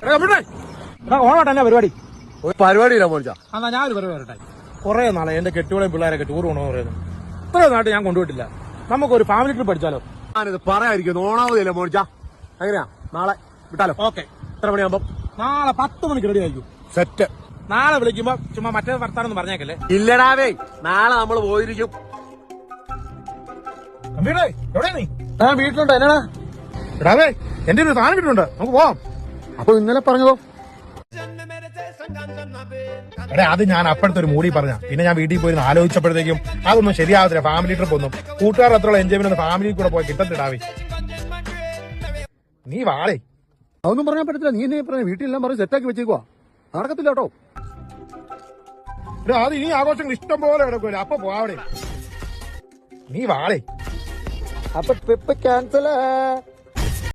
ഓണോട്ടെ എന്നാ പരിപാടി? ഒരു പരിപാടിയില്ല മോളിച്ചാ. എന്നാ ഞാൻ ഒരു പരിപാടി വരട്ടെ. കുറെ നാളെ എന്റെ കെട്ടിയോളെയും പിള്ളേരൊക്കെ ടൂർ പോകണമെന്ന് പറയുന്നു. ഇത്രയും നാട്ട് ഞാൻ കൊണ്ടുപോയിട്ടില്ല. നമുക്കൊരു ഫാമിലി ട്രിപ്പ് അടിച്ചാലോ? ഞാനിത് പറയാതിരിക്കുന്നു. ഓണാവതില്ല മോളിച്ചാ. എങ്ങനെയാ നാളെ വിട്ടാലോ? ഓക്കെ. എത്ര മണിയാകുമ്പോ? നാളെ 10 മണിക്ക് റെഡി ആയിരിക്കും. സെറ്റ്. നാളെ വിളിക്കുമ്പോ ചുമ്മാ മറ്റേ വർത്താനൊന്നും പറഞ്ഞേക്കല്ലേ? ഇല്ലടാവേ, നാളെ നമ്മൾ പോയിരിക്കും. എവിടെയാ നീ? ഞാൻ വീട്ടിലുണ്ട്. എന്നാ എടാവേ, എന്റെ ഒരു സാധനം കിട്ടുന്നുണ്ട്, നമുക്ക് പോവാം. അപ്പൊ ഇന്നലെ പറഞ്ഞതോ? എടേ, അത് ഞാൻ അപ്പോഴത്തെ ഒരു മൂടി പറഞ്ഞ. പിന്നെ ഞാൻ വീട്ടിൽ പോയി ആലോചിച്ചപ്പോഴത്തേക്കും അതൊന്നും ശരിയാവത്തില്ല. ഫാമിലി ട്രിപ്പ് ഒന്നും കൂട്ടുകാർ അത്ര എൻജോയ്മെന്റ് ഫാമിലി കൂടെ പോയി കിട്ടത്തിടാവേ. നീ വാളേ. അതൊന്നും പറയാൻ പറ്റത്തില്ല. നീ എന്നെ പറഞ്ഞ വീട്ടിലെല്ലാം പറഞ്ഞ് സെറ്റാക്കി വെച്ചേക്കുവാ. നടക്കത്തില്ല കേട്ടോ. അത് ഇനി ആഘോഷങ്ങൾ ഇഷ്ടം പോലെ കിടക്കുമല്ലോ. അപ്പൊ പോവാടെ. നീ വാളേ. അപ്പൊ ട്രിപ്പ് ക്യാൻസൽ.